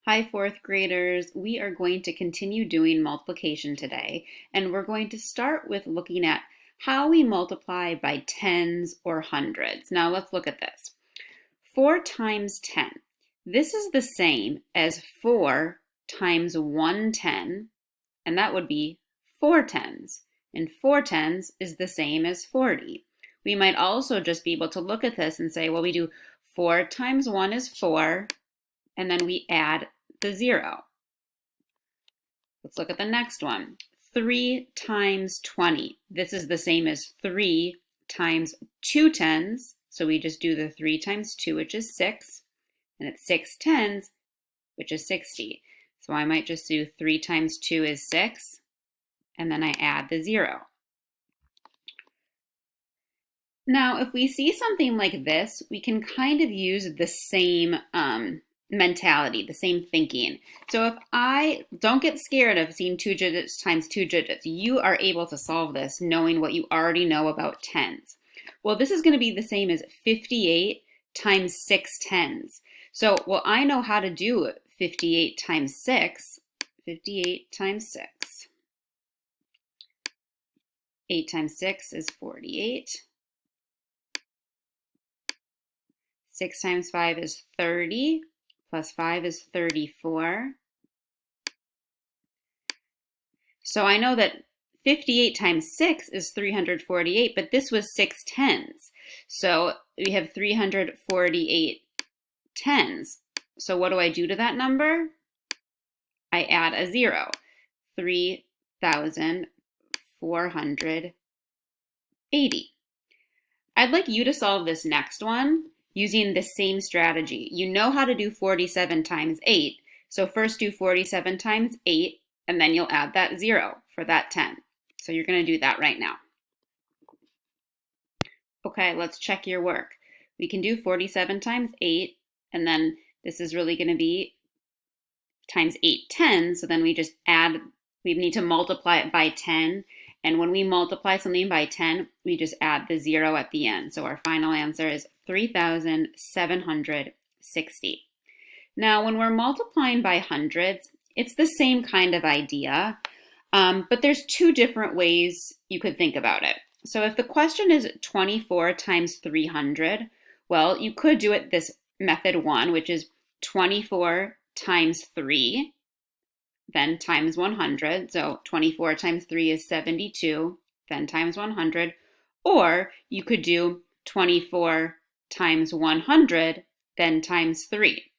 Hi, fourth graders. We are going to continue doing multiplication today, and we're going to start with looking at how we multiply by tens or hundreds. Now let's look at this. 4 times 10. This is the same as 4 times 110, and that would be 4 tens. And 4 tens is the same as 40. We might also just be able to look at this and say, well, we do 4 times 1 is 4, and then we add the 0. Let's look at the next one. 3 times 20. This is the same as 3 times 2 tens. So we just do the 3 times 2, which is 6. And it's 6 tens, which is 60. So I might just do 3 times 2 is 6. And then I add the 0. Now, if we see something like this, we can kind of use the same mentality, the same thinking. So if I don't get scared of seeing 2 digits times 2 digits, you are able to solve this knowing what you already know about tens. Well, this is going to be the same as 58 times 6 tens. So, well, I know how to do 58 times 6. 58 times 6. 8 times 6 is 48. 6 times 5 is 30. Plus 5 is 34. So I know that 58 times 6 is 348, but this was 6 tens. So we have 348 tens. So what do I do to that number? I add a 0. 3,480. I'd like you to solve this next one using the same strategy. You know how to do 47 times 8. So first do 47 times 8, and then you'll add that 0 for that 10. So you're going to do that right now. Okay, let's check your work. We can do 47 times 8, and then this is really going to be times 8 tens. So then we just add, we need to multiply it by 10. And when we multiply something by 10, we just add the 0 at the end. So our final answer is 3,760. Now, when we're multiplying by hundreds, it's the same kind of idea, but there's 2 different ways you could think about it. So if the question is 24 times 300, well, you could do it this method 1, which is 24 times 3. Then times 100. So 24 times 3 is 72, then times 100. Or you could do 24 times 100, then times 3.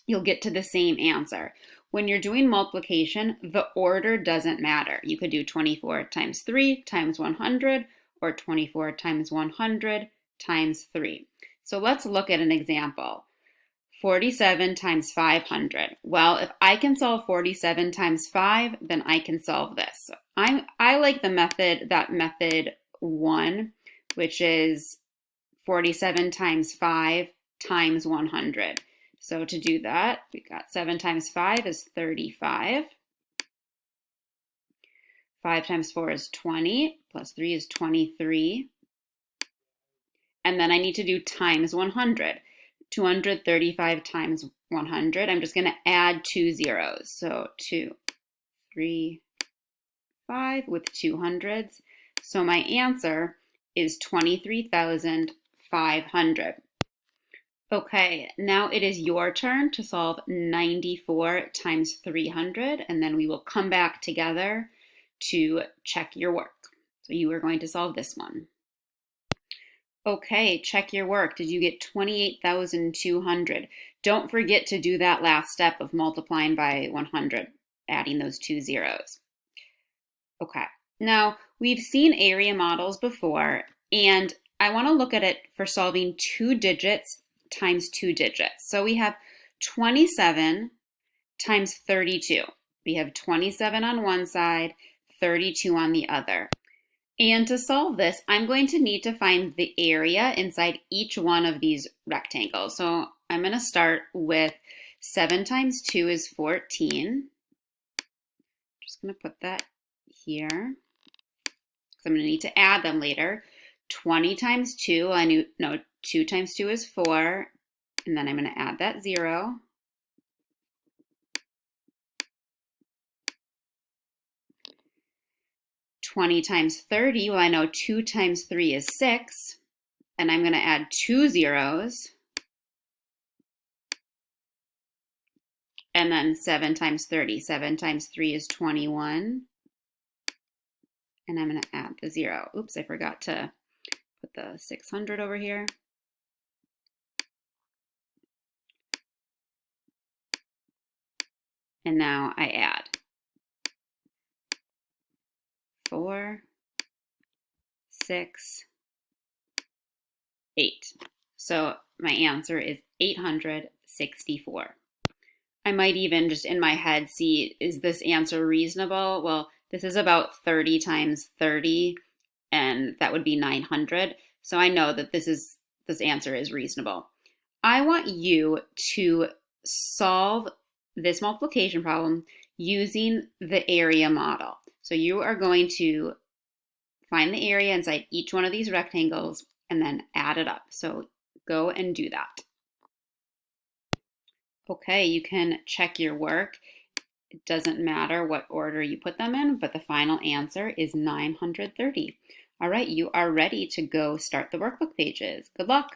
You'll get to the same answer. When you're doing multiplication, the order doesn't matter. You could do 24 times 3 times 100, or 24 times 100 times 3. So let's look at an example. 47 times 500. Well, if I can solve 47 times 5, then I can solve this. I like that method 1, which is 47 times 5 times 100. So to do that, we got 7 times 5 is 35. 5 times 4 is 20, plus 3 is 23. And then I need to do times 100. 235 times 100. I'm just going to add 2 zeros. So 2, 3, 5 with 2 hundreds. So my answer is 23,500. Okay, now it is your turn to solve 94 times 300, and then we will come back together to check your work. So you are going to solve this one. Okay, check your work. Did you get 28,200? Don't forget to do that last step of multiplying by 100, adding those 2 zeros. Okay, now we've seen area models before, and I want to look at it for solving 2 digits times 2 digits. So we have 27 times 32. We have 27 on one side, 32 on the other. And to solve this, I'm going to need to find the area inside each one of these rectangles. So I'm going to start with 7 times 2 is 14. Just going to put that here, because I'm going to need to add them later. 20 times 2, 2 times 2 is 4. And then I'm going to add that 0. 20 times 30, well, I know 2 times 3 is 6, and I'm going to add 2 zeros, and then 7 times 30. 7 times 3 is 21, and I'm going to add the 0. Oops, I forgot to put the 600 over here. And now I add 4, 6, 8. So my answer is 864. I might even just in my head see, is this answer reasonable? Well, this is about 30 times 30, and that would be 900. So I know that this answer is reasonable. I want you to solve this multiplication problem using the area model. So you are going to find the area inside each one of these rectangles and then add it up. So go and do that. Okay, you can check your work. It doesn't matter what order you put them in, but the final answer is 930. All right, you are ready to go start the workbook pages. Good luck.